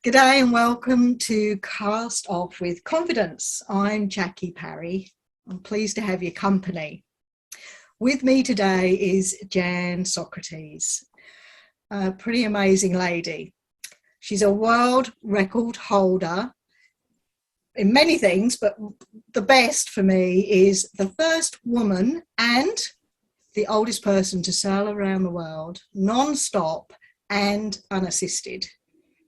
G'day and welcome to Cast Off with Confidence. I'm Jackie Parry. I'm pleased to have your company. With me today is Jeanne Socrates, a pretty amazing lady. She's a world record holder in many things, but the best for me is the first woman and the oldest person to sail around the world non-stop and unassisted.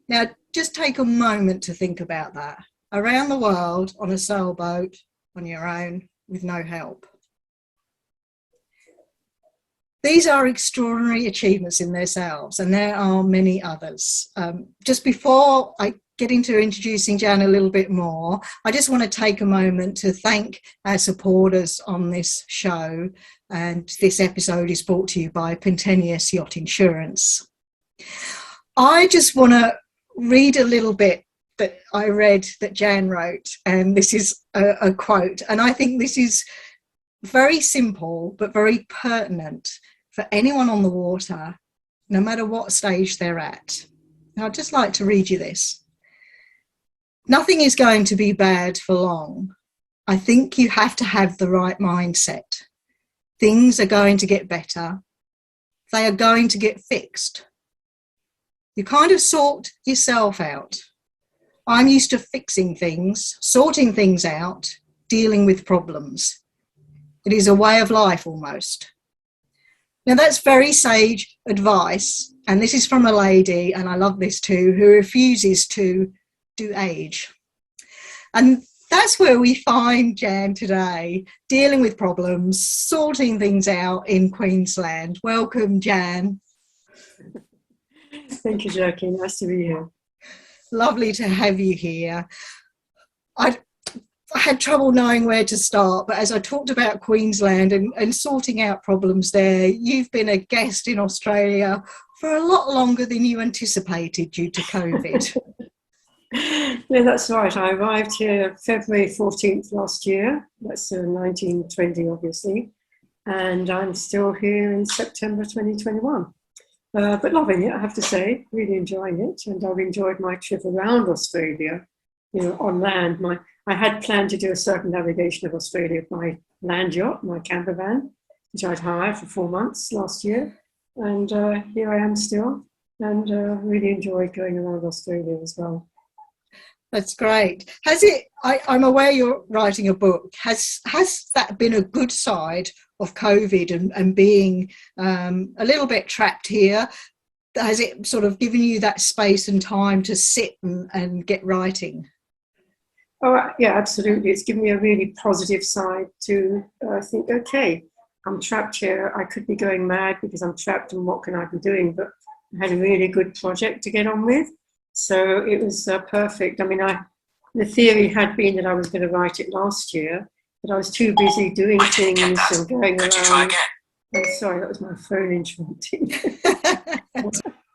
Now, just take a moment to think about that. Around the world on a sailboat on your own with no help. These are extraordinary achievements in themselves, and there are many others. Just before I get into introducing Jeanne a little bit more, I just want to take a moment to thank our supporters on this show. And this episode is brought to you by Pentenius Yacht Insurance. I just want to read a little bit that I read that Jeanne wrote, and this is a quote, and I think this is very simple but very pertinent for anyone on the water, no matter what stage they're at. And I'd just like to read you this. Nothing is going to be bad for long. I think you have to have the right mindset. Things are going to get better. They are going to get fixed. You kind of sort yourself out. I'm used to fixing things, sorting things out, dealing with problems. It is a way of life almost. Now that's very sage advice, and this is from a lady, and I love this too, who refuses to do age. And that's where we find Jeanne today, dealing with problems, sorting things out in Queensland. Welcome, Jeanne. Thank you, Jackie. Nice to be here. Lovely to have you here. I had trouble knowing where to start, but as I talked about Queensland and sorting out problems there, you've been a guest in Australia for a lot longer than you anticipated due to COVID. Yeah, that's right. I arrived here February 14th last year. That's 1920, obviously. And I'm still here in September 2021. But loving it, I have to say, really enjoying it. And I've enjoyed my trip around Australia, on land. I had planned to do a circumnavigation of Australia with my land yacht, my camper van, which I'd hired for 4 months last year. And here I am still, and really enjoyed going around Australia as well. That's great. I'm aware you're writing a book. Has that been a good side of COVID and being a little bit trapped here? Has it sort of given you that space and time to sit and get writing? Oh, yeah, absolutely. It's given me a really positive side to think, okay, I'm trapped here. I could be going mad because I'm trapped, and what can I be doing? But I had a really good project to get on with. So it was perfect. I mean, the theory had been that I was going to write it last year, but I was too busy doing things and going around. I'm sorry, that was my phone interrupting.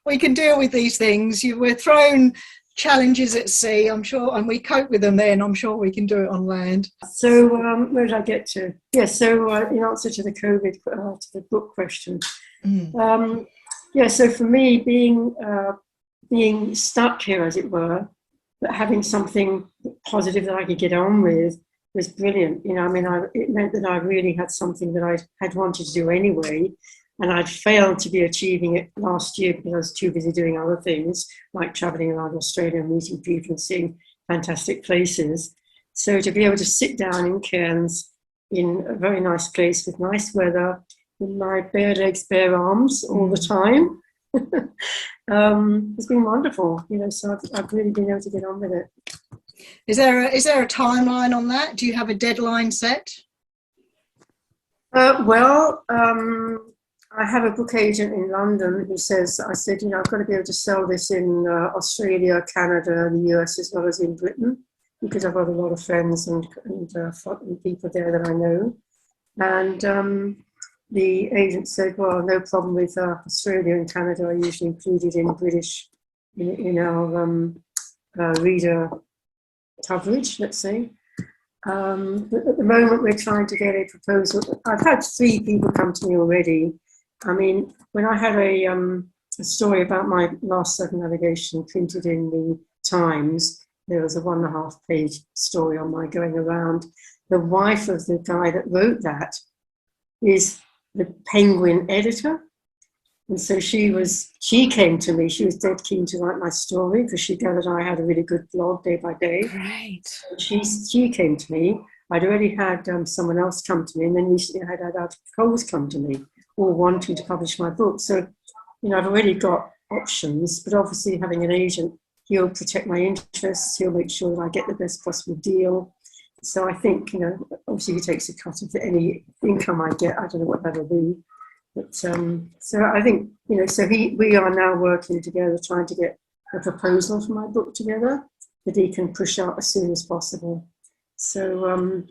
We can deal with these things. We're thrown challenges at sea, I'm sure, and we cope with them then. I'm sure we can do it on land. So where did I get to? Yeah, so in answer to the COVID, to the book question. So for me, being stuck here, as it were, but having something positive that I could get on with was brilliant. It meant that I really had something that I had wanted to do anyway, and I'd failed to be achieving it last year because I was too busy doing other things, like traveling around Australia and meeting people and seeing fantastic places. So to be able to sit down in Cairns in a very nice place with nice weather, with my bare legs, bare arms all the time, it's been wonderful, so I've really been able to get on with it. Is there a timeline on that? Do you have a deadline set? I have a book agent in London who says, I said, I've got to be able to sell this in Australia, Canada, the US, as well as in Britain, because I've got a lot of friends and people there that I know. And the agent said, well, no problem with Australia and Canada are usually included in British, in our reader coverage, let's say. But at the moment, we're trying to get a proposal. I've had 3 people come to me already. I mean, when I had a story about my last circumnavigation printed in the Times, there was a 1.5-page story on my going around. The wife of the guy that wrote that is the Penguin editor. And so she came to me, she was dead keen to write my story because she gathered I had a really good blog day by day. Great. She came to me. I'd already had someone else come to me, and then recently I had Ad Coles come to me, all wanting to publish my book. So, I've already got options, but obviously having an agent, he'll protect my interests, he'll make sure that I get the best possible deal. So I think, obviously he takes a cut of any income I get. I don't know what that'll be. But so I think, so we are now working together, trying to get a proposal for my book together that he can push out as soon as possible. So,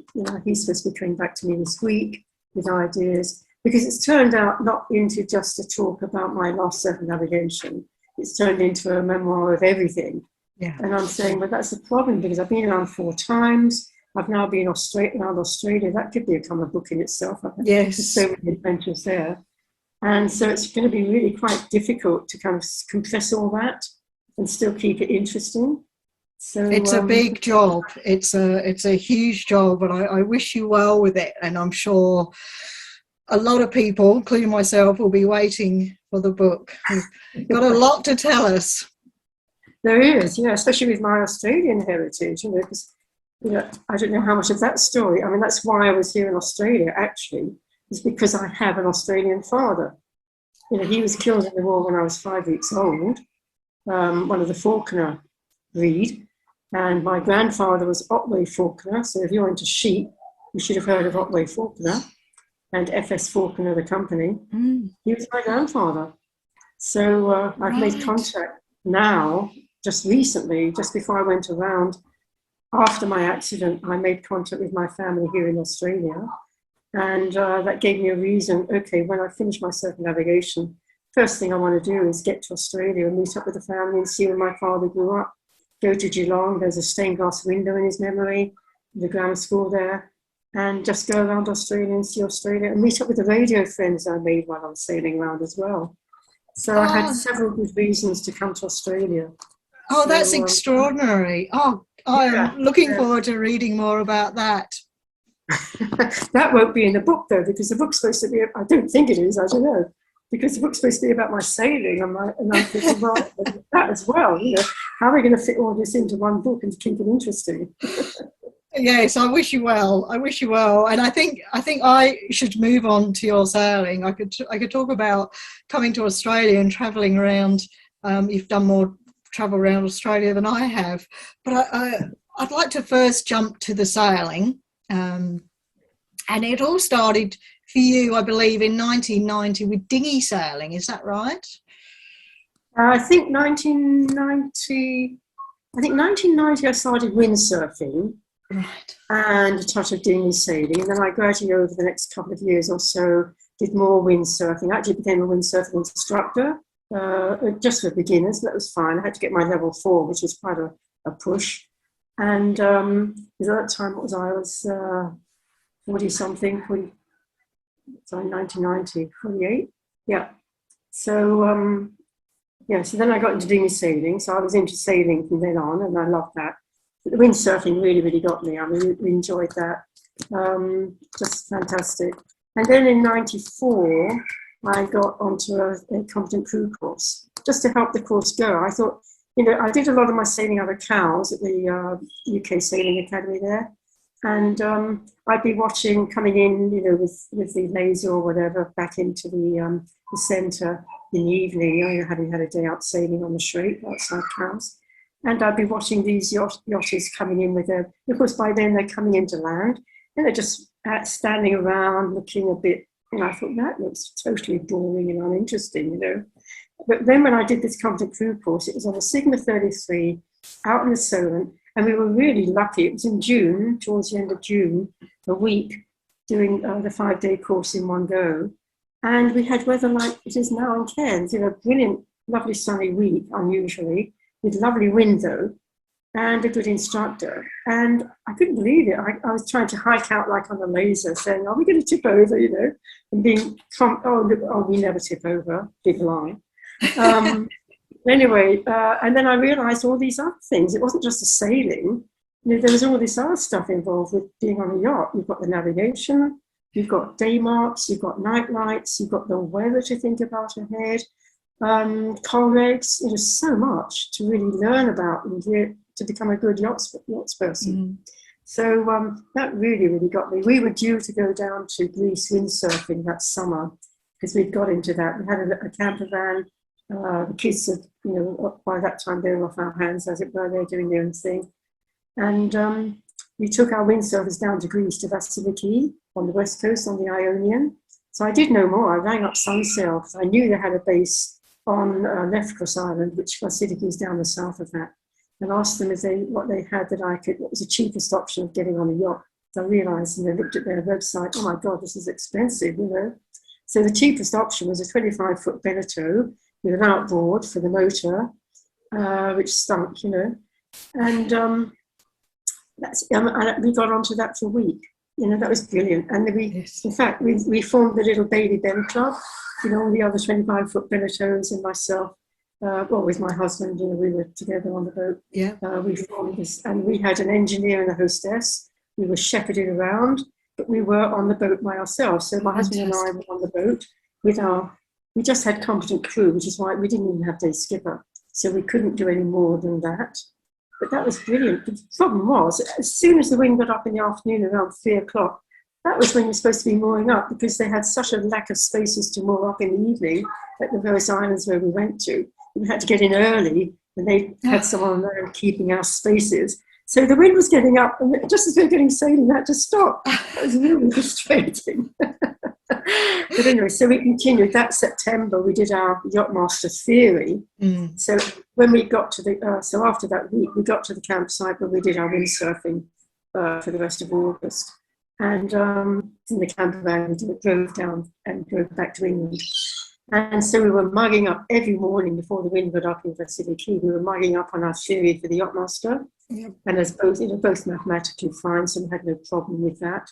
he's supposed to be coming back to me this week with ideas, because it's turned out not into just a talk about my lost circumnavigation. It's turned into a memoir of everything. Yeah. And I'm saying, well, that's a problem, because I've been around 4 times. I've now been around Australia. That could become a book in itself. Yes. There's so many adventures there. And so it's going to be really quite difficult to kind of compress all that and still keep it interesting. So it's a big job. It's a huge job, but I wish you well with it. And I'm sure a lot of people, including myself, will be waiting for the book. You've got a lot to tell us. There is, especially with my Australian heritage, because, I don't know how much of that story. I mean, that's why I was here in Australia, actually, is because I have an Australian father. He was killed in the war when I was 5 weeks old, one of the Faulkner breed. And my grandfather was Otway Faulkner. So if you're into sheep, you should have heard of Otway Faulkner and F.S. Faulkner, the company. He was my grandfather. So I've made contact now, just recently, just before I went around. After my accident, I made contact with my family here in Australia. And that gave me a reason, okay, when I finish my circumnavigation, first thing I want to do is get to Australia and meet up with the family and see where my father grew up. Go to Geelong, there's a stained glass window in his memory, the grammar school there, and just go around Australia and see Australia and meet up with the radio friends I made while I was sailing around as well. So I had several good reasons to come to Australia. Oh, so, that's extraordinary. I'm looking forward to reading more about that. That won't be in the book, though, because the book's supposed to be, I don't think it is, I don't know, because the book's supposed to be about my sailing, and I'm thinking, well, that as well, how are we going to fit all this into one book and keep it interesting? Yes, I wish you well. And I think I should move on to your sailing. I could talk about coming to Australia and travelling around. You've done more travel around Australia than I have, but I'd like to first jump to the sailing. And it all started for you, I believe, in 1990 with dinghy sailing. Is that right? I think 1990 I started windsurfing. Right. And a touch of dinghy sailing. And then I gradually, over the next couple of years or so, did more windsurfing. I actually became a windsurfing instructor, just for beginners. That was fine. I had to get my level 4, which was quite a push. And at that time, what was I? I was 40-something, 1990, 48. Yeah. So, so then I got into dinghy sailing. So I was into sailing from then on, and I loved that. But the windsurfing really, really got me. I really enjoyed that. Just fantastic. And then in 94, I got onto a competent crew course, just to help the course go. I thought, I did a lot of my sailing out of cows at the UK Sailing Academy there. And I'd be watching, coming in, with the laser or whatever, back into the centre in the evening, having had a day out sailing on the Strait outside Cowes. And I'd be watching these yachts coming in with their, of course, by then they're coming into land, and they're just standing around looking a bit, I thought, that looks totally boring and uninteresting, But then when I did this competent crew course, it was on a Sigma 33 out in the Solent, and we were really lucky. It was in June, towards the end of June, a week, doing the 5-day course in one go. And we had weather like it is now in Cairns, brilliant, lovely sunny week, unusually, with lovely wind though, and a good instructor. And I couldn't believe it. I was trying to hike out like on a laser, saying, are we going to tip over, and being, we never tip over, big lie. Anyway, and then I realised all these other things. It wasn't just the sailing. You know, there was all this other stuff involved with being on a yacht. You've got the navigation, you've got day marks, you've got night lights, you've got the weather to think about ahead, coral reefs. There's so much to really learn about and to become a good yachts person. Mm. So that really, really got me. We were due to go down to Greece windsurfing that summer because we'd got into that. We had a camper van. The kids had, by that time they were off our hands, as it were. They were doing their own thing. And we took our windsurfers down to Greece, to Vasiliki on the west coast, on the Ionian. So I did no more. I rang up Sunsail because I knew they had a base on Lefkos Island, which Vasiliki is down the south of that, and asked them what they had what was the cheapest option of getting on a yacht. So I realised, and they looked at their website, oh my God, this is expensive, So the cheapest option was a 25-foot Beneteau with an outboard for the motor, which stunk, and we got onto that for a week. That was brilliant. And in fact, we formed the little Baby Ben Club, all the other 25-foot Beneteaus and myself, with my husband, we were together on the boat. Yeah. We formed this, and we had an engineer and a hostess. We were shepherded around, but we were on the boat by ourselves. So my husband and I were on the boat we just had competent crew, which is why we didn't even have day skipper. So we couldn't do any more than that. But that was brilliant. The problem was, as soon as the wind got up in the afternoon around 3 o'clock, that was when you're supposed to be mooring up, because they had such a lack of spaces to moor up in the evening at the various islands where we went to. We had to get in early, and they had someone there keeping our spaces. So the wind was getting up, and just as we were getting sailing, that to stop. That was really frustrating. But anyway, so we continued. That September, we did our Yachtmaster theory. Mm. So when we got to so after that week, we got to the campsite where we did our windsurfing for the rest of August. And in the camper van, we drove down and drove back to England. And so we were mugging up every morning before the wind got up in Vasiliki. We were mugging up on our theory for the Yachtmaster. Yep. And as both mathematically fine, so we had no problem with that.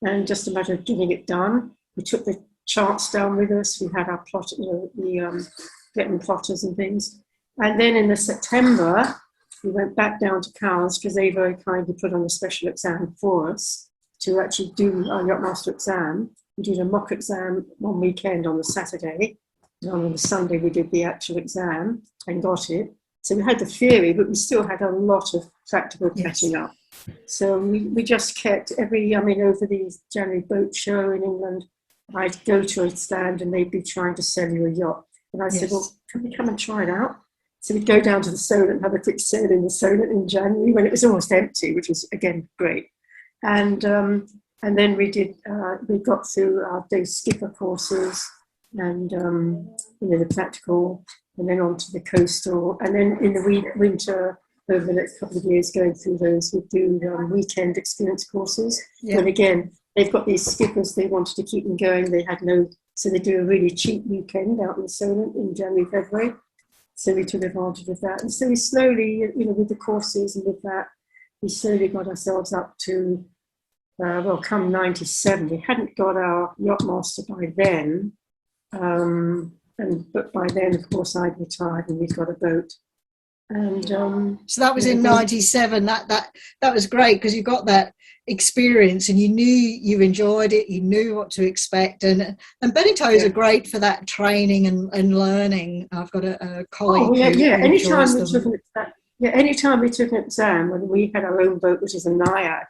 And just a matter of getting it done. We took the charts down with us. We had our plot, getting plotters and things. And then in the September, we went back down to Cowes because they very kindly put on a special exam for us to actually do our Yachtmaster exam. We did a mock exam one weekend on the Saturday, and on the Sunday we did the actual exam and got it. So we had the theory, but we still had a lot of practical catching up. So we just kept over the January boat show in England, I'd go to a stand and they'd be trying to sell you a yacht. And I said, well, can we come and try it out? So we'd go down to the Solent and have a quick sail in the Solent in January when it was almost empty, which was, again, great. And then we got through our day skipper courses and, the practical, and then on to the coastal. And then in the winter, over the next couple of years, going through those, we'd do weekend experience courses. Yeah. And again, they've got these skippers, they wanted to keep them going. So they do a really cheap weekend out in the Solent in January, February. So we took advantage of that. And so we slowly, with the courses and with that, we slowly got ourselves up to, come 97. We hadn't got our Yachtmaster by then. But by then, of course, I'd retired and we'd got a boat. And so that was in 97. That was great because you got that experience and you knew you enjoyed it, you knew what to expect, and Beneteaus are great for that training and learning. I've got a colleague anytime we took an exam when we had our own boat, which is a Naiad,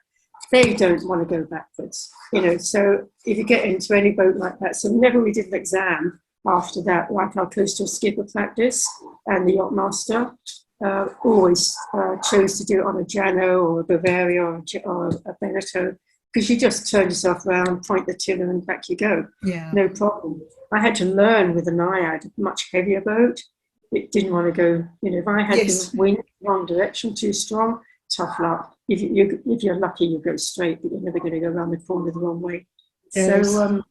they don't want to go backwards, so if you get into any boat like that, so whenever we did an exam after that, like our coastal skipper practice and the Yachtmaster, always chose to do it on a Jano or a Bavaria or a Beneteau, because you just turn yourself around, point the tiller, and back you go. Yeah, no problem. I had to learn with a Naiad, a much heavier boat. It didn't want to go. If I had the wind wrong direction, too strong, tough luck. If you're lucky, you go straight, but you're never going to go around the corner the wrong way. Yes. So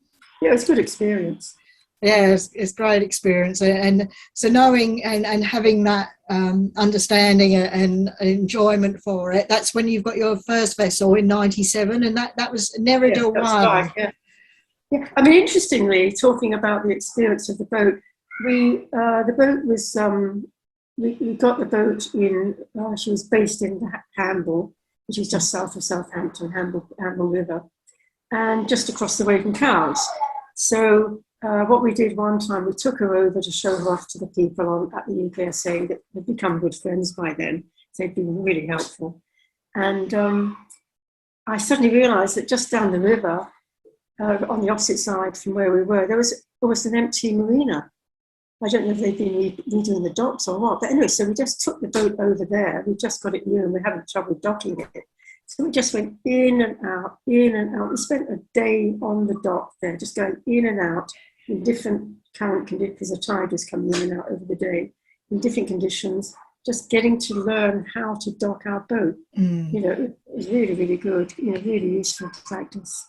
it was a good experience. Yeah, it's great experience, and so knowing and having that understanding and enjoyment for it. That's when you've got your first vessel in 97, and that was Nereida 1. Right, yeah. I mean, interestingly, talking about the experience of the boat, the boat was we got the boat in, she was based in Hamble, which is just south of Southampton, Hamble River, and just across the way from Cowes. So what we did one time, we took her over to show her off to the people at the UKSA that had become good friends by then. So they'd been really helpful. And I suddenly realised that just down the river, on the opposite side from where we were, there was almost an empty marina. I don't know if they've been redoing the docks or what, but anyway, so we just took the boat over there. We just got it new and we're having trouble docking it. So we just went in and out, in and out. We spent a day on the dock there, just going in and out in different current conditions, because the tide was coming in and out over the day, in different conditions, just getting to learn how to dock our boat. You know, it was really, really good, you know, really useful practice.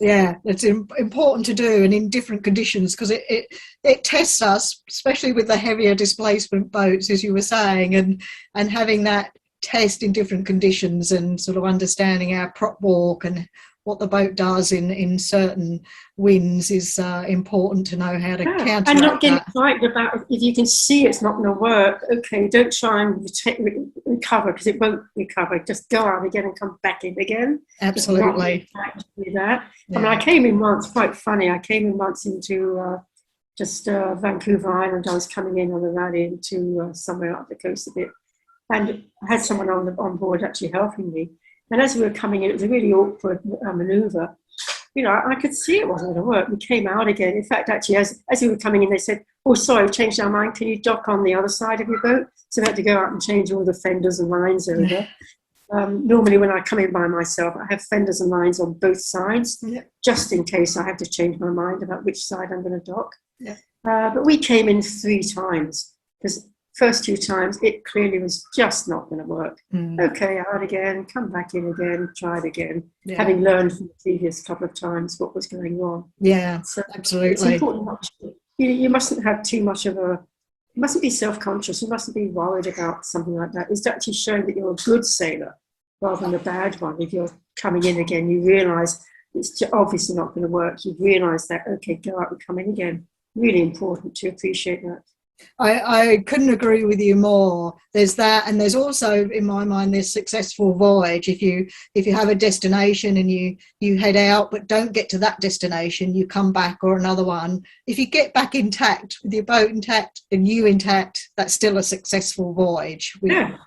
Yeah, it's important to do, and in different conditions, because it tests us, especially with the heavier displacement boats, as you were saying, and having that test in different conditions and sort of understanding our prop walk and what the boat does in certain winds is important to know how to counteract and not getting that. frightened about if you can see it's not going to work. Okay, don't try and recover, because it won't recover. Just go out again and come back in again. Absolutely. Do that. Yeah. I mean, I came in once, quite funny. I came in once into just Vancouver Island. I was coming in on a rally into somewhere up the coast a bit, and I had someone on board actually helping me. And as we were coming in, it was a really awkward manoeuvre. You know, I could see it wasn't going to work. We came out again. In fact, actually, as we were coming in, they said, "Oh, sorry, we changed our mind. Can you dock on the other side of your boat?" So we had to go out and change all the fenders and lines over. Normally, when I come in by myself, I have fenders and lines on both sides, just in case I have to change my mind about which side I'm going to dock. But we came in 3 times, because first 2 times it clearly was just not going to work. Okay, out again, come back in again, try it again, having learned from the previous couple of times what was going wrong. So absolutely. It's important not to, you mustn't have too much of a, you mustn't be self-conscious, you mustn't be worried about something like that. It's actually showing that you're a good sailor rather than a bad one. If you're coming in again, you realise it's obviously not going to work. You realise that, okay, go out and come in again. Really important to appreciate that. I couldn't agree with you more. There's that, and there's also, in my mind, this successful voyage. If you have a destination and you head out but don't get to that destination, you come back, or another one. If you get back intact, with your boat intact and you intact, that's still a successful voyage.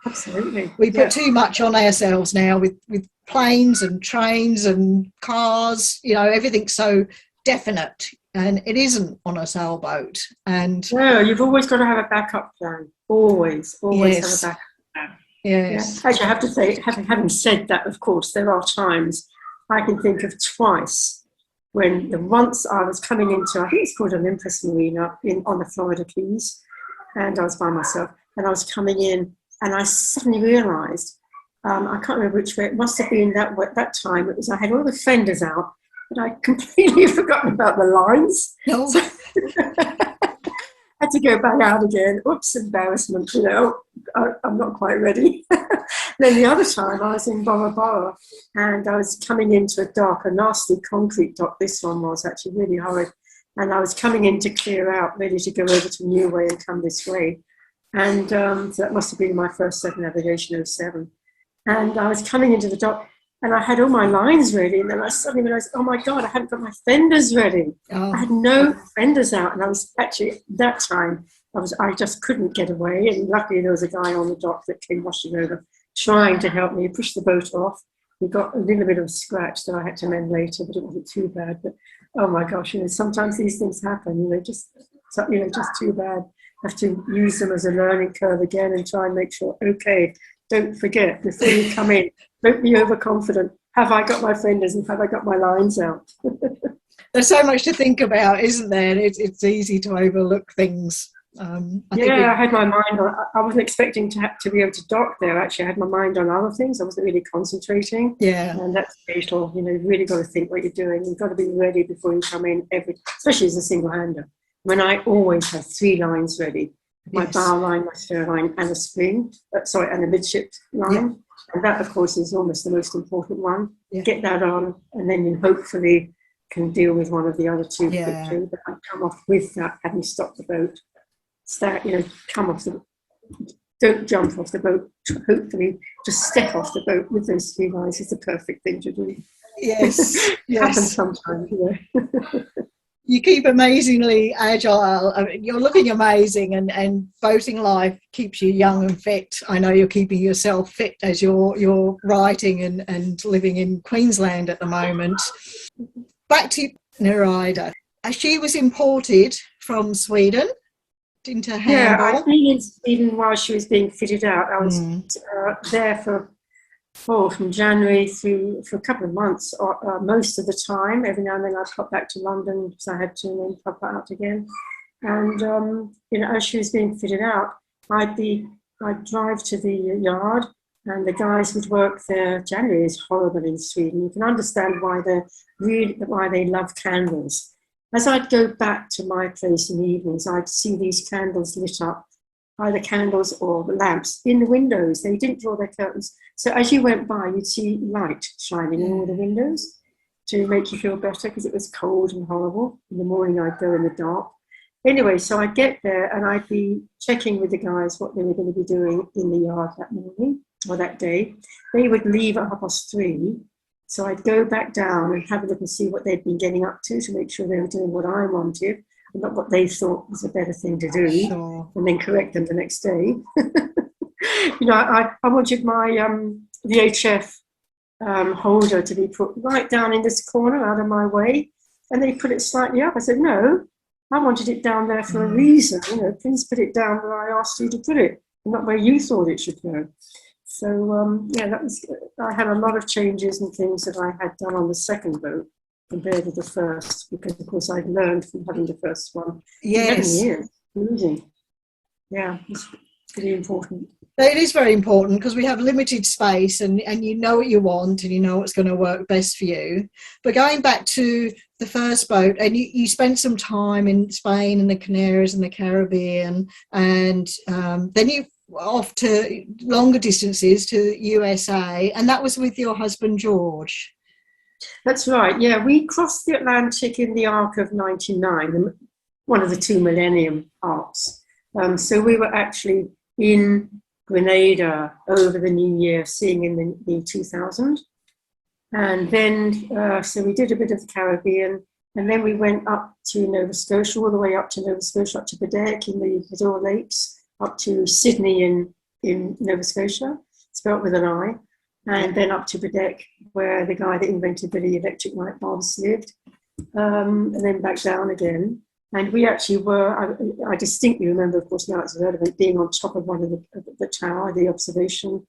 Absolutely. We put too much on ourselves now with planes and trains and cars. You know, everything's so definite. And it isn't on a sailboat. And no, you've always got to have a backup plan. Always have a backup plan. Yes. Actually, I have to say, having said that, of course, there are times I can think of twice when once I was coming into, I think it's called Olympus Marina on the Florida Keys, and I was by myself, and I was coming in, and I suddenly realised, I can't remember which way, it must have been that time, it was I had all the fenders out, but I completely forgotten about the lines. So had to go back out again. Oops, embarrassment, you know, I'm not quite ready. Then the other time I was in Bora Bora, and I was coming into a dock, a nasty concrete dock. This one was actually really horrid. And I was coming in to clear out, ready to go over to New Way and come this way. And so that must have been my first navigation 07. And I was coming into the dock, and I had all my lines ready, and then I suddenly realised, oh my God, I hadn't got my fenders ready. I had no fenders out, and I was actually, that time, I just couldn't get away, and luckily there was a guy on the dock that came washing over, trying to help me push the boat off. We got a little bit of a scratch that I had to mend later, but it wasn't too bad. But oh my gosh, you know, sometimes these things happen, you know, just too bad. Have to use them as a learning curve again and try and make sure, okay, don't forget, before you come in, don't be overconfident. Have I got my fenders and have I got my lines out? There's so much to think about, isn't there? It's easy to overlook things. I had my mind on, I wasn't expecting to be able to dock there. Actually, I had my mind on other things. I wasn't really concentrating. And that's fatal. You know, you've really got to think what you're doing. You've got to be ready before you come in, especially as a single-hander. When I always have 3 lines ready. My bow line, my stern line, and a spring, and a midship line. And that, of course, is almost the most important one. Get that on, and then you hopefully can deal with one of the other 2 quickly. But I come off with that, having stopped the boat. Start, you know, come off don't jump off the boat. Hopefully, just step off the boat with those three guys is the perfect thing to do. Yes, It happens yes. sometimes, you know. You keep amazingly agile. I mean, you're looking amazing, and boating life keeps you young and fit. I know you're keeping yourself fit as you're writing and living in Queensland at the moment. Back to Nerida. She was imported from Sweden into Yeah, I'd Hamburg. been in Sweden while she was being fitted out. I was Mm. there from January through for a couple of months, or most of the time. Every now and then I'd pop back to London because I had to, and then pop out again. And you know, as she was being fitted out, I'd drive to the yard, and the guys would work there. January is horrible in Sweden. You can understand why they love candles. As I'd go back to my place in the evenings, I'd see these candles lit up, either candles or lamps in the windows. They didn't draw their curtains. So as you went by, you'd see light shining in all the windows to make you feel better because it was cold and horrible. In the morning, I'd go in the dark. Anyway, so I'd get there and I'd be checking with the guys what they were going to be doing in the yard that morning or that day. They would leave at 3:30. So I'd go back down and have a look and see what they'd been getting up to make sure they were doing what I wanted and not what they thought was a better thing to do, Sure. and then correct them the next day. You know, I wanted my VHF holder to be put right down in this corner out of my way, and they put it slightly up. I said, no, I wanted it down there for a reason. You know, please put it down where I asked you to put it, and not where you thought it should go. So yeah, I had a lot of changes and things that I had done on the second boat compared to the first, because of course I'd learned from having the first one. Yes. 11 years, losing. Yeah, it's pretty important. It is very important because we have limited space, and you know what you want and you know what's going to work best for you. But going back to the first boat, and you spent some time in Spain and the Canaries and the Caribbean, and then you off to longer distances to USA, and that was with your husband George. That's right. Yeah, we crossed the Atlantic in the arc of 99, one of the two Millennium arcs. So we were actually in Grenada over the New Year, seeing in the 2000. And then, so we did a bit of the Caribbean, and then we went up to Nova Scotia, all the way up to Nova Scotia, up to Bedeck in the Azore Lakes, up to Sydney in Nova Scotia, spelt with an I, and then up to Bedeck, where the guy that invented the electric light bulbs lived, and then back down again. And we actually were, I distinctly remember, of course, now it's irrelevant, being on top of one of the tower, the observation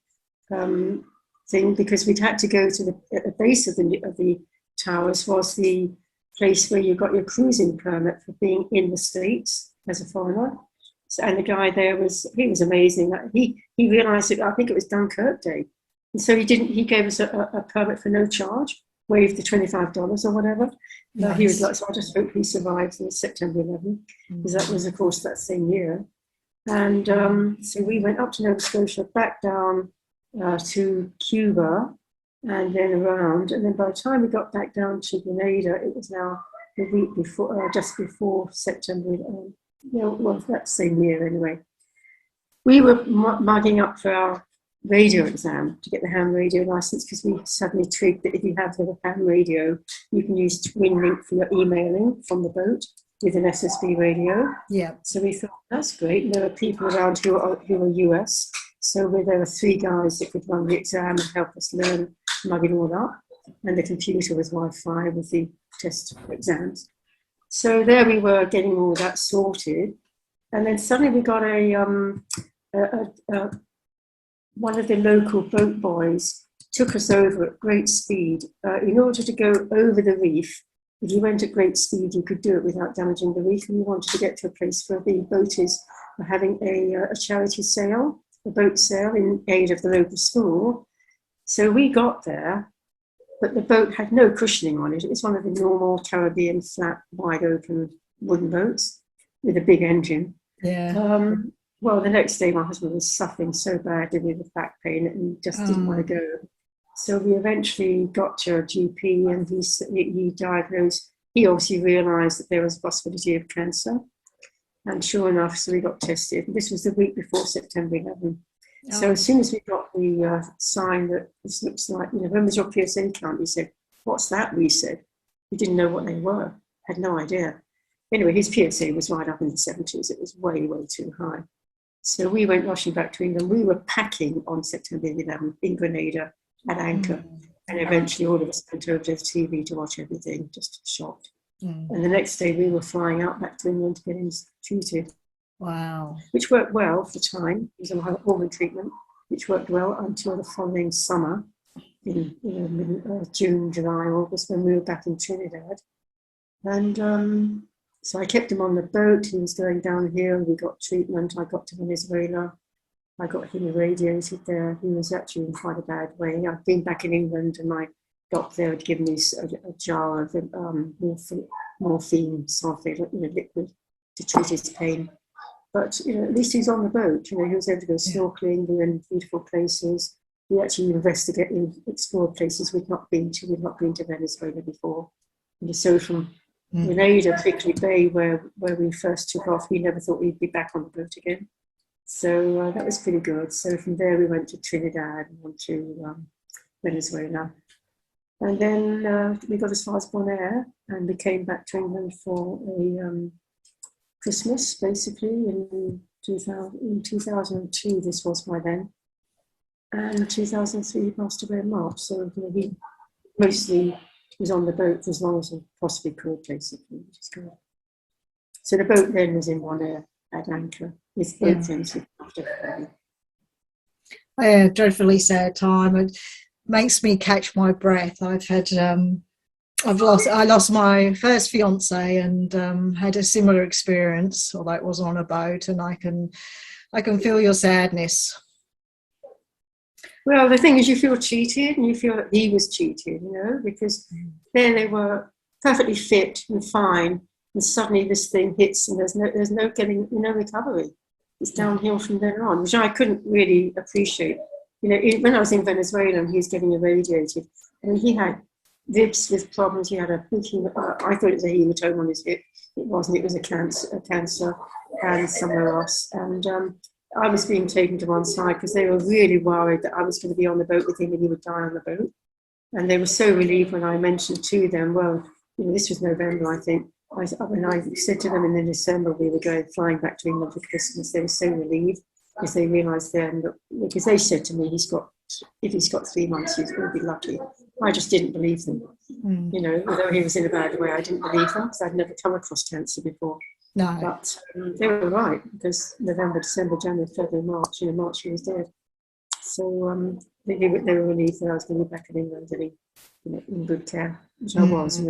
thing, because we'd had to go to the base of the towers was the place where you got your cruising permit for being in the States as a foreigner. So, and the guy there was amazing. He realised it, I think it was Dunkirk Day. And so he gave us a permit for no charge, waived the $25 or whatever. Nice. He was like, so I just hope he survives in September 11, because that was, of course, that same year. And so we went up to Nova Scotia, back down to Cuba, and then around. And then by the time we got back down to Grenada, it was now the week before, just before September. Well, that same year anyway. We were mugging up for our radio exam to get the ham radio license, because we suddenly twigged that if you have the ham radio, you can use TwinLink for your emailing from the boat with an SSB radio. Yeah. So we thought, that's great. There were people around who were US. So there were 3 guys that could run the exam and help us learn, mug it all up. And the computer was Wi-Fi with the test exams. So there we were getting all that sorted. And then suddenly we got one of the local boat boys took us over at great speed. In order to go over the reef, if you went at great speed, you could do it without damaging the reef. And we wanted to get to a place where the boaters were having a charity sale, a boat sale in aid of the local school. So we got there, but the boat had no cushioning on it. It was one of the normal Caribbean flat, wide open wooden boats with a big engine. Yeah. Well, the next day, my husband was suffering so badly with back pain and just didn't want to go. So we eventually got to a GP, and he diagnosed, he obviously realised that there was a possibility of cancer. And sure enough, so we got tested. This was the week before September 11. So Oh. as soon as we got the sign that this looks like, when was your PSA count? We said, what's that? We said. We didn't know what they were, had no idea. Anyway, his PSA was right up in the 70s. It was way, way too high. So we went rushing back to England. We were packing on September 11th in Grenada at anchor. And eventually all of us went over to the TV to watch everything, just shocked. And the next day we were flying out back to England to get him treated. Wow. Which worked well for the time. It was a hormone treatment, which worked well until the following summer, in June, July, August, when we were back in Trinidad. And so I kept him on the boat. He was going downhill. We got treatment. I got to Venezuela. I got him irradiated there. He was actually in quite a bad way. I'd been back in England, and my doctor had given me a jar of morphine sulfate, liquid, to treat his pain. But at least he's on the boat. He was able to go snorkeling, go in beautiful places. We actually explored places we'd not been to. We'd not been to Venezuela before. And so from Grenada, Bickley Bay, where we first took off, we never thought we'd be back on the boat again. So that was pretty good. So from there we went to Trinidad and on to Venezuela. And then we got as far as Bonaire, and we came back to England for a Christmas, basically, in 2002, this was by then. And 2003, he passed away in March. So he mostly was on the boat for as long as he possibly could, basically, which is good. So the boat then was in Bonaire at anchor with both things. Yeah, dreadfully sad time. It makes me catch my breath. I lost my first fiance and had a similar experience, although it was on a boat, and I can feel your sadness. Well, the thing is, you feel cheated, and you feel that he was cheated, because there they were perfectly fit and fine, and suddenly this thing hits, and there's no getting, recovery. It's downhill from there on, which I couldn't really appreciate. When I was in Venezuela and he was getting irradiated, he had ribs with problems. He had I thought it was a hematoma on his hip. It wasn't. It was a cancer and somewhere else. And I was being taken to one side because they were really worried that I was going to be on the boat with him and he would die on the boat. And they were so relieved when I mentioned to them, well, this was November, I think. When I said to them in December we were flying back to England for Christmas, they were so relieved because they realised then that, because they said to me, if he's got 3 months, he's going to be lucky. I just didn't believe them. Although he was in a bad way, I didn't believe them because I'd never come across cancer before. No. But they were right, because November, December, January, February, March, March he was dead. So they were relieved that I was going to be back in England and in good care, which I was.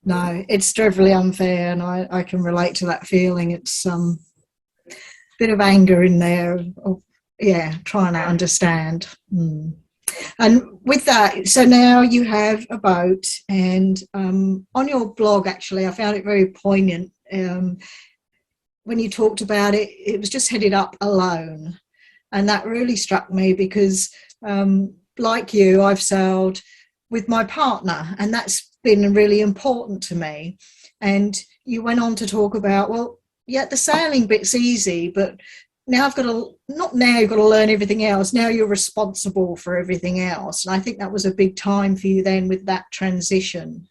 No, it's dreadfully unfair, and I can relate to that feeling. It's a bit of anger in there, trying to understand. And with that, so now you have a boat, and on your blog, actually, I found it very poignant when you talked about it. It was just headed up alone, and that really struck me because, like you, I've sailed with my partner, and that's been really important to me. And you went on to talk about, the sailing bit's easy, but now you've got to learn everything else. Now you're responsible for everything else. And I think that was a big time for you then with that transition.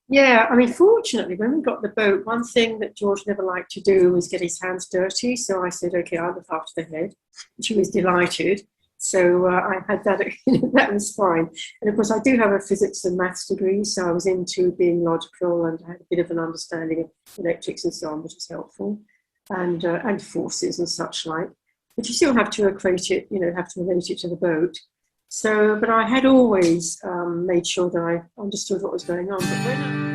Yeah, fortunately, when we got the boat, one thing that George never liked to do was get his hands dirty. So I said, okay, I'll look after the head. She was delighted. So I had that, that was fine. And of course, I do have a physics and maths degree, so I was into being logical and I had a bit of an understanding of electrics and so on, which was helpful, and forces and such like. But you still have to equate it, have to relate it to the boat. So, but I had always made sure that I understood what was going on. But when